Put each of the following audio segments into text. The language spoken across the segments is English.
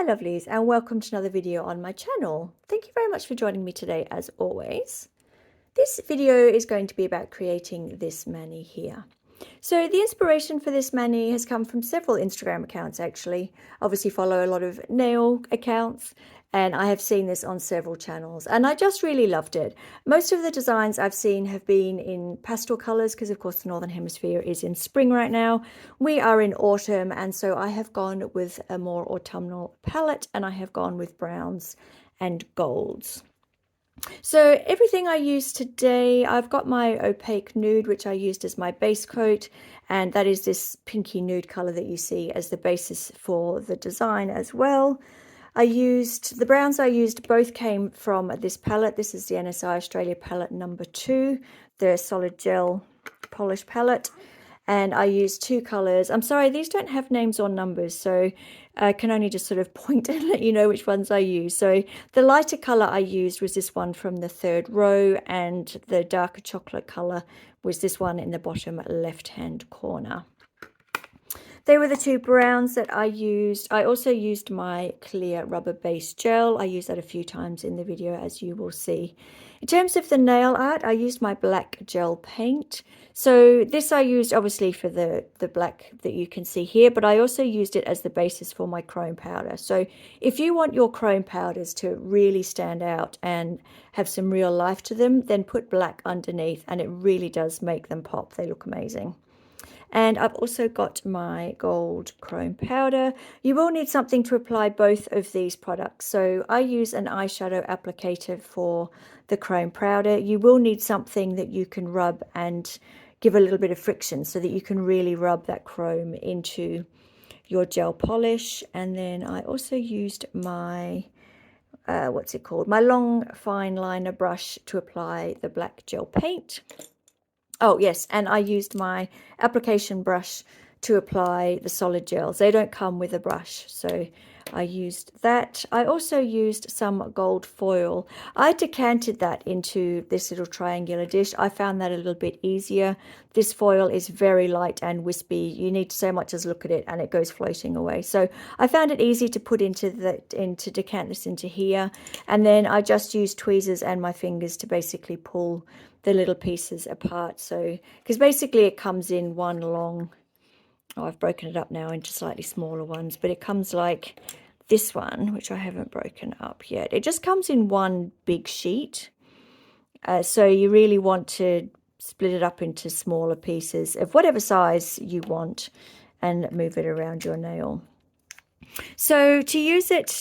Hi lovelies, and welcome to another video on my channel. Thank you very much for joining me today as always. This video is going to be about creating this mani here. So the inspiration for this mani has come from several Instagram accounts actually. Obviously follow a lot of nail accounts and I have seen this on several channels and I just really loved it. Most of the designs I've seen have been in pastel colors because of course the Northern Hemisphere is in spring right now. We are in autumn and so I have gone with a more autumnal palette and I have gone with browns and golds. So everything I use today, I've got my opaque nude, which I used as my base coat, and that is this pinky nude color that you see as the basis for the design as well. The browns I used both came from this palette. This is the NSI Australia palette number 2, the solid gel polish palette. And I used two colors. I'm sorry, these don't have names or numbers, so I can only just sort of point and let you know which ones I use. So the lighter color I used was this one from the third row, and the darker chocolate color was this one in the bottom left-hand corner. They were the two browns that I used. I also used my clear rubber base gel. I used that a few times in the video, as you will see. In terms of the nail art, I used my black gel paint. So this I used obviously for the black that you can see here, but I also used it as the basis for my chrome powder. So if you want your chrome powders to really stand out and have some real life to them, then put black underneath and it really does make them pop. They look amazing. And I've also got my gold chrome powder. You will need something to apply both of these products. So I use an eyeshadow applicator for the chrome powder. You will need something that you can rub and give a little bit of friction so that you can really rub that chrome into your gel polish. And then I also used my my long fine liner brush to apply the black gel paint. Oh yes, and I used my application brush to apply the solid gels. They don't come with a brush, so I used that. I also used some gold foil. I decanted that into this little triangular dish. I found that a little bit easier. This foil is very light and wispy. You need to so much as look at it and it goes floating away. So I found it easy to put into decant this into here. And then I just used tweezers and my fingers to basically pull the little pieces apart. So because basically it comes in one long, I've broken it up now into slightly smaller ones, but it comes like this one, which I haven't broken up yet. It just comes in one big sheet. So you really want to split it up into smaller pieces of whatever size you want and move it around your nail. So to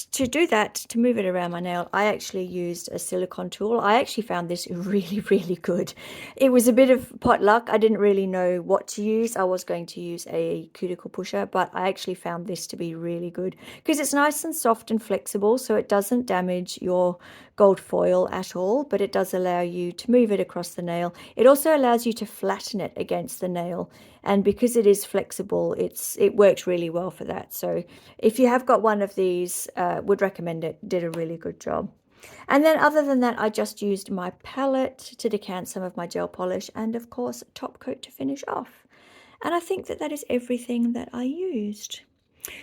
do that, to move it around my nail, I actually used a silicone tool. I actually found this really, really good. It was a bit of potluck. I didn't really know what to use. I was going to use a cuticle pusher, but I actually found this to be really good because it's nice and soft and flexible, so it doesn't damage your gold foil at all, but it does allow you to move it across the nail. It also allows you to flatten it against the nail, and because it is flexible, it works really well for that. So if you have got one of these, would recommend it. Did a really good job. And then other than that, I just used my palette to decant some of my gel polish and of course top coat to finish off. And I think that is everything that I used.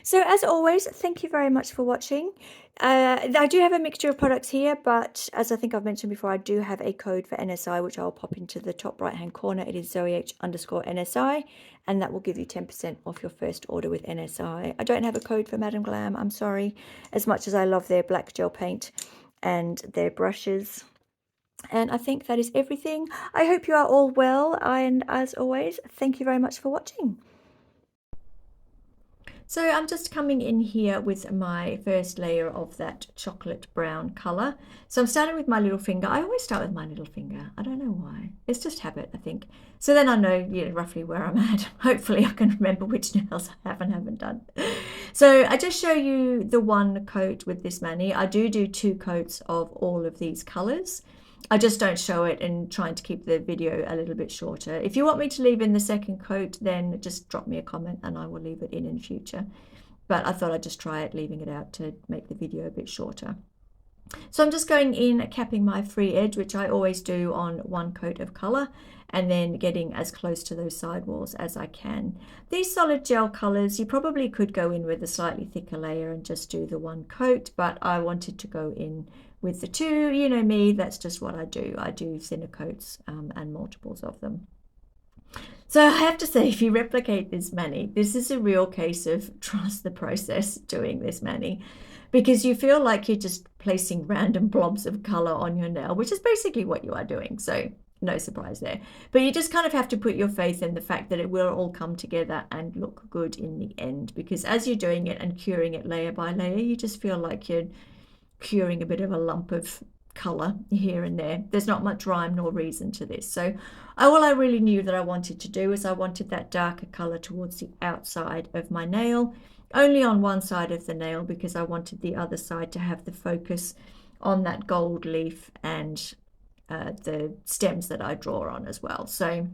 So as always, thank you very much for watching. I do have a mixture of products here, but as I think I've mentioned before, I do have a code for NSI, which I'll pop into the top right hand corner. It is ZoeH_NSI, and that will give you 10% off your first order with NSI. I don't have a code for Madam Glam, I'm sorry, as much as I love their black gel paint and their brushes. And I think that is everything. I hope you are all well, and as always, thank you very much for watching. So I'm just coming in here with my first layer of that chocolate brown color. So I'm starting with my little finger. I always start with my little finger. I don't know why. It's just habit, I think. So then I know, roughly where I'm at. Hopefully I can remember which nails I have and haven't done. So I just show you the one coat with this mani. I do 2 coats of all of these colors. I just don't show it and trying to keep the video a little bit shorter. If you want me to leave in the second coat, then just drop me a comment and I will leave it in future. But I thought I'd just try it, leaving it out to make the video a bit shorter. So I'm just going in, capping my free edge, which I always do on one coat of color, and then getting as close to those side walls as I can. These solid gel colors, you probably could go in with a slightly thicker layer and just do the one coat, but I wanted to go in with the two. You know me, that's just what I do. I do thinner coats and multiples of them. So I have to say, if you replicate this mani, this is a real case of trust the process doing this mani, because you feel like you're just placing random blobs of color on your nail, which is basically what you are doing. So no surprise there. But you just kind of have to put your faith in the fact that it will all come together and look good in the end, because as you're doing it and curing it layer by layer, you just feel like you're curing a bit of a lump of color here and there. There's not much rhyme nor reason to this. So all I really knew that I wanted to do is I wanted that darker color towards the outside of my nail, only on one side of the nail, because I wanted the other side to have the focus on that gold leaf and the stems that I draw on as well. So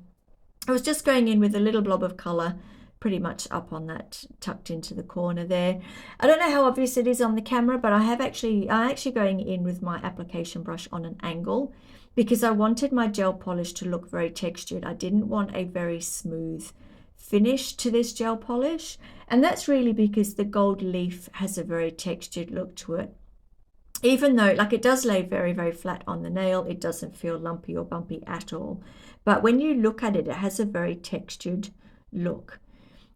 I was just going in with a little blob of color pretty much up on that, tucked into the corner there. I don't know how obvious it is on the camera, but I'm actually going in with my application brush on an angle, because I wanted my gel polish to look very textured. I didn't want a very smooth finish to this gel polish, and that's really because the gold leaf has a very textured look to it. Even though, like, it does lay very, very flat on the nail, it doesn't feel lumpy or bumpy at all. But when you look at it, it has a very textured look,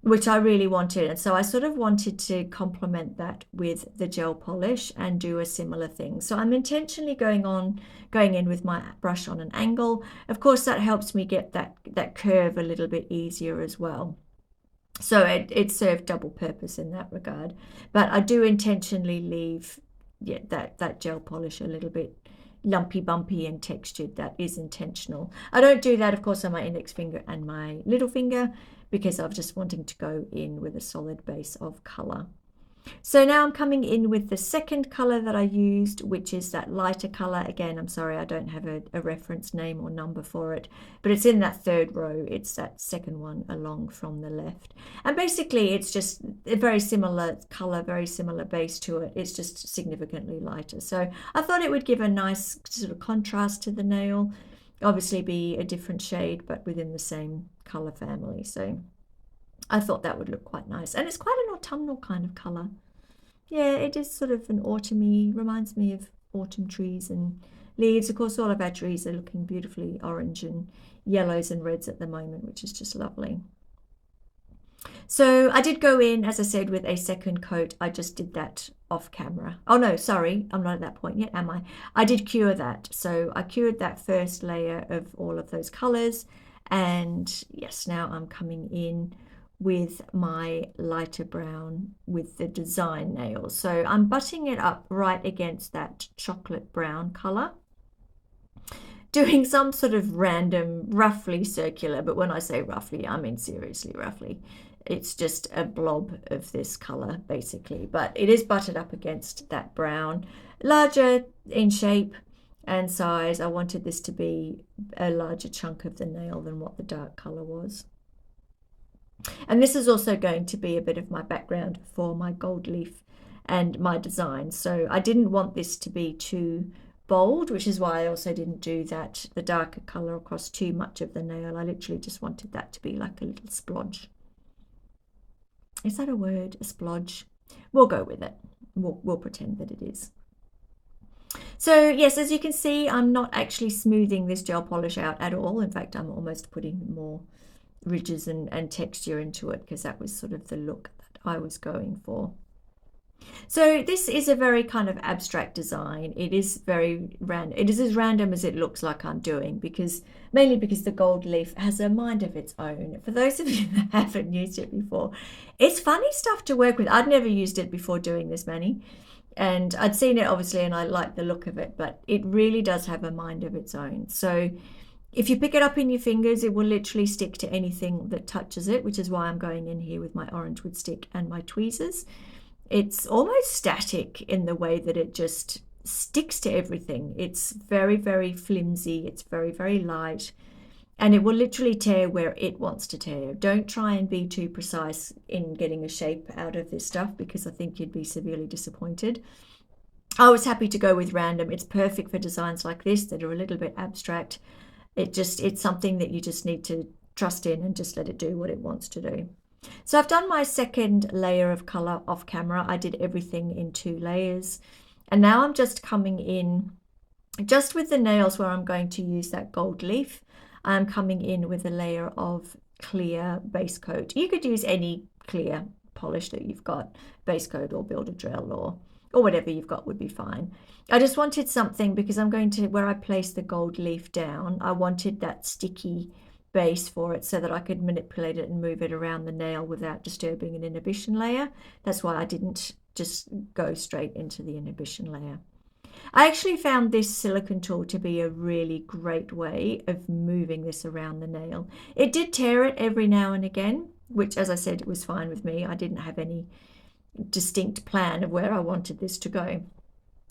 which I really wanted. And so I sort of wanted to complement that with the gel polish and do a similar thing. So I'm intentionally going in with my brush on an angle. Of course, that helps me get that curve a little bit easier as well. So it served double purpose in that regard. But I do intentionally leave that gel polish a little bit lumpy, bumpy and textured. That is intentional. I don't do that, of course, on my index finger and my little finger, because I'm just wanting to go in with a solid base of color. So now I'm coming in with the second color that I used, which is that lighter color. Again, I'm sorry, I don't have a reference name or number for it, but it's in that third row. It's that second one along from the left. And basically it's just a very similar color, very similar base to it. It's just significantly lighter. So I thought it would give a nice sort of contrast to the nail. Obviously be a different shade, but within the same color family. So I thought that would look quite nice. And it's quite an autumnal kind of color. Yeah, it is sort of an autumny, reminds me of autumn trees and leaves. Of course, all of our trees are looking beautifully orange and yellows and reds at the moment, which is just lovely. So I did go in, as I said, with a second coat. I just did that off camera. Oh no, sorry, I'm not at that point yet, am I? I did cure that. So I cured that first layer of all of those colors. And yes, now I'm coming in with my lighter brown with the design nails. So I'm butting it up right against that chocolate brown color, doing some sort of random, roughly circular, but when I say roughly, I mean seriously roughly. It's just a blob of this color basically, but it is butted up against that brown, larger in shape and size. I wanted this to be a larger chunk of the nail than what the dark color was. And this is also going to be a bit of my background for my gold leaf and my design. So I didn't want this to be too bold, which is why I also didn't do the darker color across too much of the nail. I literally just wanted that to be like a little splodge. Is that a word? A splodge? We'll go with it. We'll pretend that it is. So yes, as you can see, I'm not actually smoothing this gel polish out at all. In fact, I'm almost putting more ridges and texture into it, because that was sort of the look that I was going for. So this is a very kind of abstract design. It is very random. It is as random as it looks like I'm doing, mainly because the gold leaf has a mind of its own. For those of you that haven't used it before, it's funny stuff to work with. I'd never used it before doing this mani, and I'd seen it obviously and I liked the look of it, but it really does have a mind of its own. So if you pick it up in your fingers, it will literally stick to anything that touches it, which is why I'm going in here with my orange wood stick and my tweezers. It's almost static in the way that it just sticks to everything. It's very, very flimsy. It's very, very light, and it will literally tear where it wants to tear. Don't try and be too precise in getting a shape out of this stuff, because I think you'd be severely disappointed. I was happy to go with random. It's perfect for designs like this that are a little bit abstract. It's something that you just need to trust in and just let it do what it wants to do. So I've done my second layer of color off camera. I did everything in 2 layers. And now I'm just coming in just with the nails where I'm going to use that gold leaf. I'm coming in with a layer of clear base coat. You could use any clear polish that you've got, base coat or Builder Gel or whatever you've got would be fine. I just wanted something because I'm going to, where I place the gold leaf down, I wanted that sticky base for it so that I could manipulate it and move it around the nail without disturbing an inhibition layer. That's why I didn't just go straight into the inhibition layer. I actually found this silicone tool to be a really great way of moving this around the nail. It did tear it every now and again, which, as I said, it was fine with me. I didn't have any distinct plan of where I wanted this to go.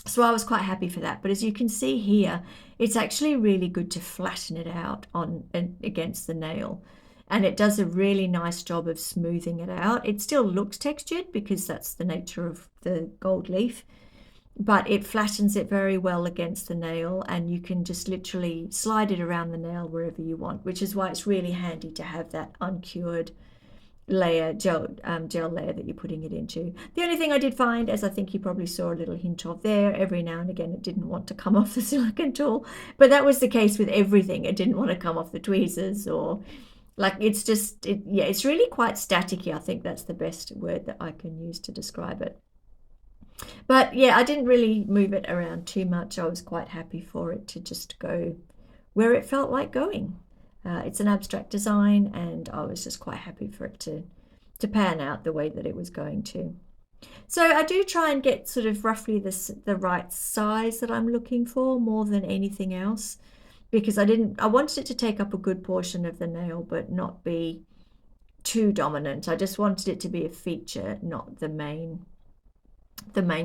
So I was quite happy for that. But as you can see here, it's actually really good to flatten it out on against the nail. And it does a really nice job of smoothing it out. It still looks textured because that's the nature of the gold leaf, but it flattens it very well against the nail, and you can just literally slide it around the nail wherever you want, which is why it's really handy to have that uncured layer, gel layer that you're putting it into. The only thing I did find, as I think you probably saw a little hint of there, every now and again it didn't want to come off the silicone tool, but that was the case with everything. It didn't want to come off the tweezers, or like, it's just, yeah, it's really quite staticky. I think that's the best word that I can use to describe it. But yeah, I didn't really move it around too much. I was quite happy for it to just go where it felt like going. It's an abstract design, and I was just quite happy for it to pan out the way that it was going to. So I do try and get sort of roughly the right size that I'm looking for more than anything else, because I wanted it to take up a good portion of the nail but not be too dominant. I just wanted it to be a feature, not the main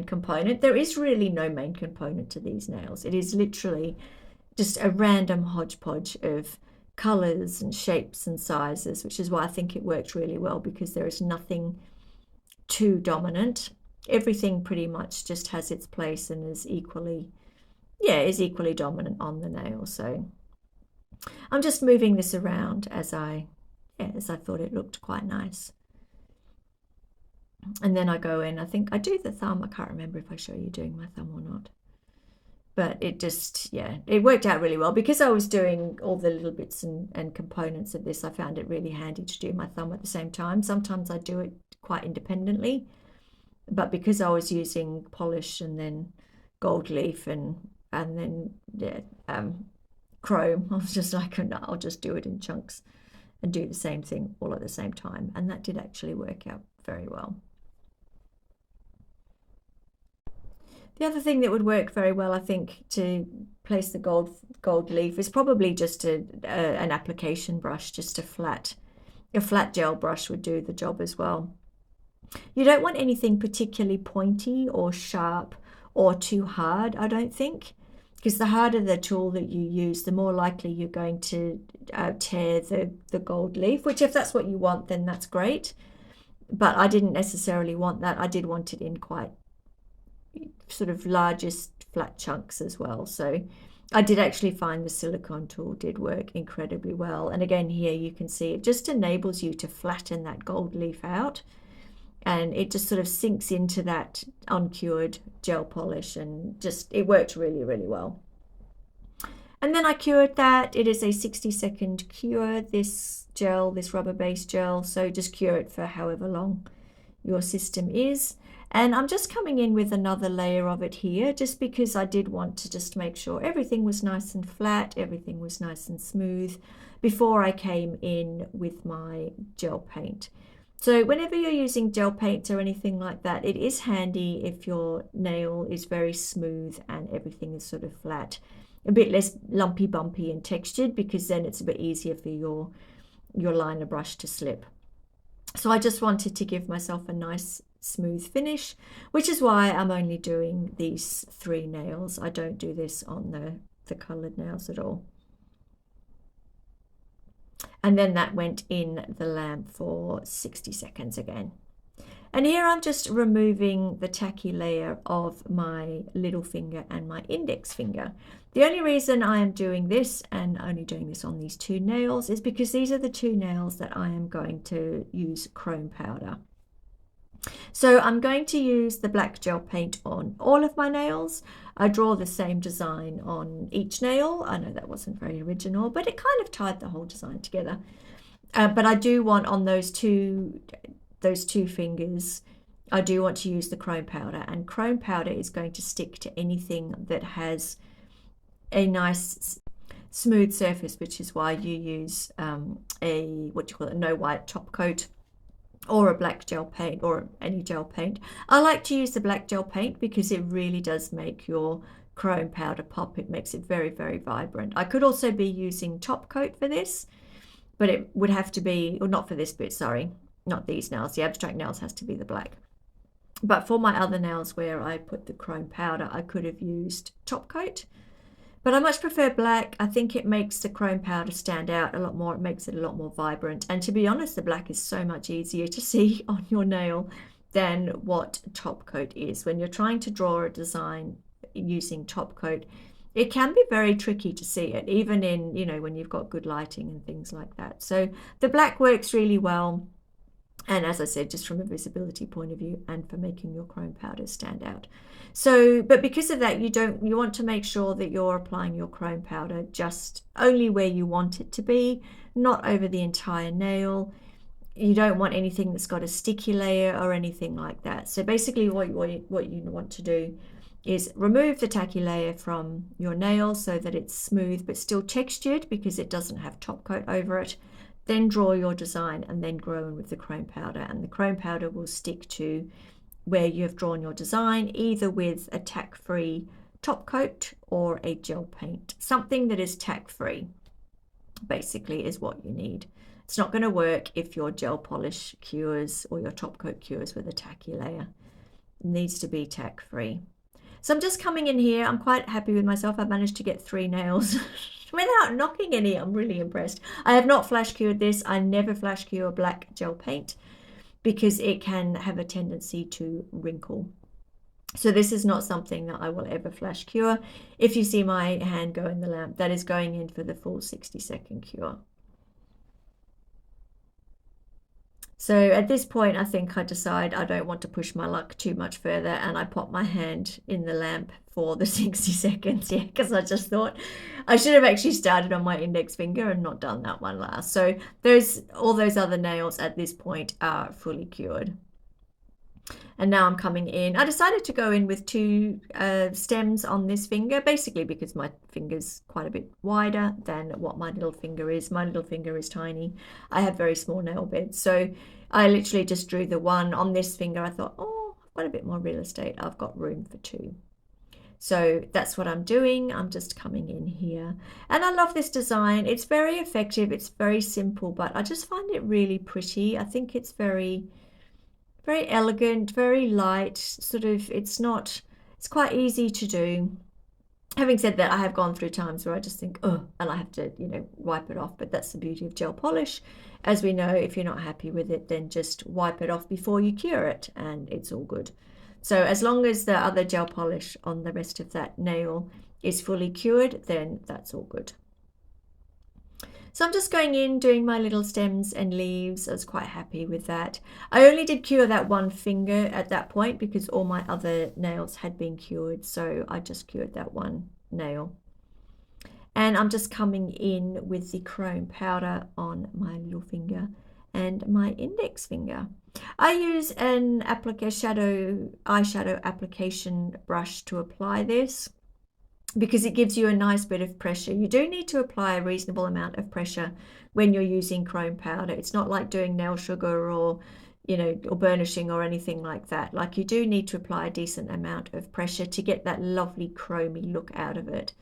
component. There is really no main component to these nails. It is literally just a random hodgepodge of colors and shapes and sizes, which is why I think it worked really well, because there is nothing too dominant. Everything pretty much just has its place and is equally dominant on the nail. So I'm just moving this around as I thought it looked quite nice. And then I go in, I think I do the thumb. I can't remember if I show you doing my thumb or not. But it just, yeah, it worked out really well. Because I was doing all the little bits and components of this, I found it really handy to do my thumb at the same time. Sometimes I do it quite independently. But because I was using polish and then gold leaf and then, yeah, chrome, I was just like, no, I'll just do it in chunks and do the same thing all at the same time. And that did actually work out very well. The other thing that would work very well, I think, to place the gold leaf is probably just an application brush. Just a flat gel brush would do the job as well. You don't want anything particularly pointy or sharp or too hard, I don't think, because the harder the tool that you use, the more likely you're going to tear the gold leaf, which, if that's what you want, then that's great. But I didn't necessarily want that. I did want it in quite sort of largest flat chunks as well. So I did actually find the silicone tool did work incredibly well. And again, here you can see it just enables you to flatten that gold leaf out, and it just sort of sinks into that uncured gel polish, and just, it worked really, really well. And then I cured that. It is a 60-second cure, this gel, this rubber-based gel. So just cure it for however long your system is. And I'm just coming in with another layer of it here, just because I did want to just make sure everything was nice and flat, everything was nice and smooth before I came in with my gel paint. So whenever you're using gel paints or anything like that, it is handy if your nail is very smooth and everything is sort of flat, a bit less lumpy, bumpy and textured, because then it's a bit easier for your liner brush to slip. So I just wanted to give myself a nice smooth finish, which is why I'm only doing these 3 nails. I don't do this on the coloured nails at all. And then that went in the lamp for 60 seconds again. And here I'm just removing the tacky layer of my little finger and my index finger. The only reason I am doing this, and only doing this on these two nails, is because these are the two nails that I am going to use chrome powder. So I'm going to use the black gel paint on all of my nails. I draw the same design on each nail. I know that wasn't very original, but it kind of tied the whole design together. But I do want on those two fingers, I do want to use the chrome powder, and chrome powder is going to stick to anything that has a nice smooth surface, which is why you use a no white top coat or a black gel paint or any gel paint. I like to use the black gel paint because it really does make your chrome powder pop. It makes it very, very vibrant. I could also be using top coat for this, but it would have to be, or not for this bit, sorry, not these nails. The abstract nails has to be the black. But for my other nails where I put the chrome powder, I could have used top coat. But I much prefer black. I think it makes the chrome powder stand out a lot more. It makes it a lot more vibrant. And to be honest, the black is so much easier to see on your nail than what top coat is. When you're trying to draw a design using top coat, it can be very tricky to see it, even in, when you've got good lighting and things like that. So the black works really well. And as I said, just from a visibility point of view and for making your chrome powder stand out. So, but because of that, you want to make sure that you're applying your chrome powder just only where you want it to be, not over the entire nail. You don't want anything that's got a sticky layer or anything like that. So basically what you want to do is remove the tacky layer from your nail so that it's smooth but still textured because it doesn't have top coat over it. Then draw your design and then go in with the chrome powder, and the chrome powder will stick to where you have drawn your design, either with a tack-free top coat or a gel paint. Something that is tack-free basically is what you need. It's not going to work if your gel polish cures or your top coat cures with a tacky layer. It needs to be tack-free. So I'm just coming in here. I'm quite happy with myself. I've managed to get 3 nails without knocking any. I'm really impressed. I have not flash cured this. I never flash cure black gel paint because it can have a tendency to wrinkle. So this is not something that I will ever flash cure. If you see my hand go in the lamp, that is going in for the full 60-second cure. So at this point, I think I decide I don't want to push my luck too much further, and I pop my hand in the lamp for the 60 seconds, yeah, because I just thought I should have actually started on my index finger and not done that one last. So all those other nails at this point are fully cured. And now I'm coming in. I decided to go in with 2 stems on this finger, basically because my finger's quite a bit wider than what my little finger is. My little finger is tiny. I have very small nail beds. So I literally just drew the one on this finger. I thought, oh, I've got a bit more real estate. I've got room for 2. So that's what I'm doing. I'm just coming in here. And I love this design. It's very effective. It's very simple, but I just find it really pretty. I think it's very elegant, very light, sort of, it's quite easy to do. Having said that, I have gone through times where I just think, oh, and I have to, wipe it off. But that's the beauty of gel polish. As we know, if you're not happy with it, then just wipe it off before you cure it and it's all good. So as long as the other gel polish on the rest of that nail is fully cured, then that's all good. So I'm just going in, doing my little stems and leaves. I was quite happy with that. I only did cure that one finger at that point because all my other nails had been cured. So I just cured that one nail. And I'm just coming in with the chrome powder on my little finger and my index finger. I use an eyeshadow application brush to apply this, because it gives you a nice bit of pressure. You do need to apply a reasonable amount of pressure when you're using chrome powder. It's not like doing nail sugar or, or burnishing or anything like that. Like, you do need to apply a decent amount of pressure to get that lovely chromy look out of it.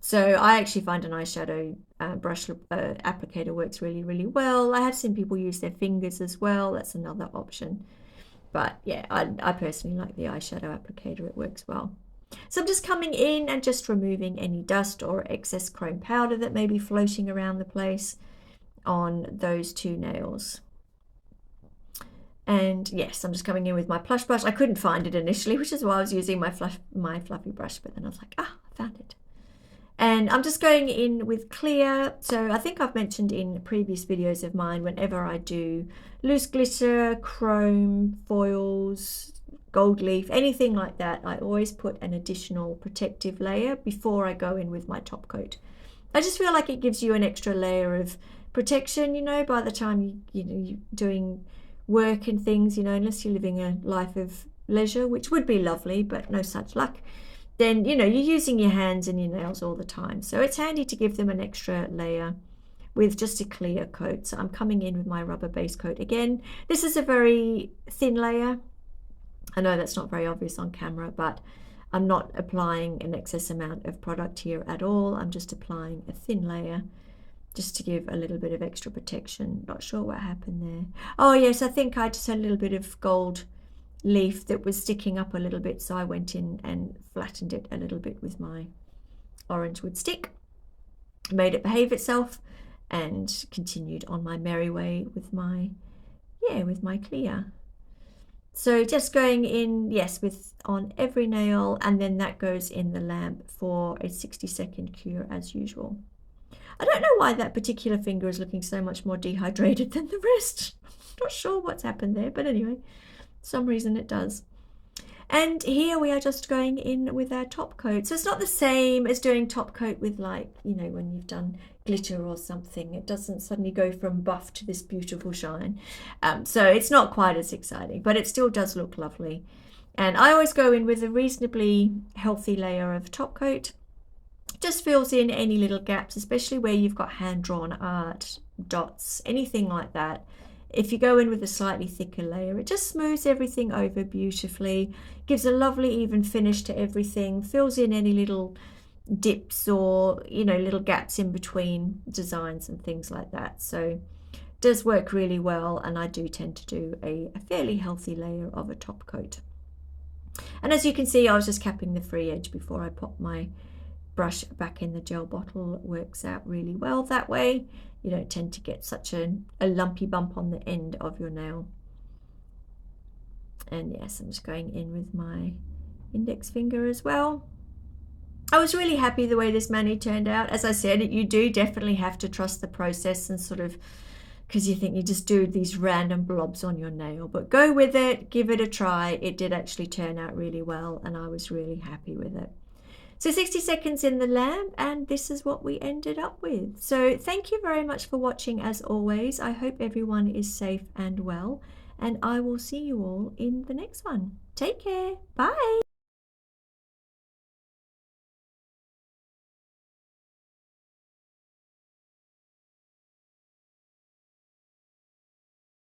So I actually find an eyeshadow brush applicator works really, really well. I have seen people use their fingers as well. That's another option. But yeah, I personally like the eyeshadow applicator. It works well. So I'm just coming in and just removing any dust or excess chrome powder that may be floating around the place on those 2 nails. And yes, I'm just coming in with my plush brush. I couldn't find it initially, which is why I was using my fluffy brush, but then I was like, ah, I found it. And I'm just going in with clear. So I think I've mentioned in previous videos of mine, whenever I do loose glitter, chrome, foils, gold leaf, anything like that, I always put an additional protective layer before I go in with my top coat. I just feel like it gives you an extra layer of protection, you know, by the time you're doing work and things, you know, unless you're living a life of leisure, which would be lovely, but no such luck. Then, you know, you're using your hands and your nails all the time. So it's handy to give them an extra layer with just a clear coat. So I'm coming in with my rubber base coat again. This is a very thin layer. I know that's not very obvious on camera, but I'm not applying an excess amount of product here at all. I'm just applying a thin layer just to give a little bit of extra protection. Not sure what happened there. Oh yes, I think I just had a little bit of gold leaf that was sticking up a little bit, so I went in and flattened it a little bit with my orange wood stick, made it behave itself, and continued on my merry way with my clear. So just going in, yes, on every nail, and then that goes in the lamp for a 60-second cure as usual. I don't know why that particular finger is looking so much more dehydrated than the rest. Not sure what's happened there, but anyway, some reason it does. And here we are just going in with our top coat. So it's not the same as doing top coat with, like, you know, when you've done glitter or something. It doesn't suddenly go from buff to this beautiful shine. So it's not quite as exciting, but it still does look lovely. And I always go in with a reasonably healthy layer of top coat. Just fills in any little gaps, especially where you've got hand-drawn art, dots, anything like that. If you go in with a slightly thicker layer, it just smooths everything over beautifully, gives a lovely even finish to everything, fills in any little dips or, you know, little gaps in between designs and things like that. So it does work really well, and I do tend to do a fairly healthy layer of a top coat. And as you can see, I was just capping the free edge before I pop my brush back in the gel bottle. It works out really well that way. You don't tend to get such a lumpy bump on the end of your nail. And yes, I'm just going in with my index finger as well. I was really happy the way this mani turned out. As I said, you do definitely have to trust the process, and sort of, because you think you just do these random blobs on your nail, but go with it, give it a try. It did actually turn out really well, and I was really happy with it. So 60 seconds in the lamp, and this is what we ended up with. So thank you very much for watching as always. I hope everyone is safe and well, and I will see you all in the next one. Take care. Bye.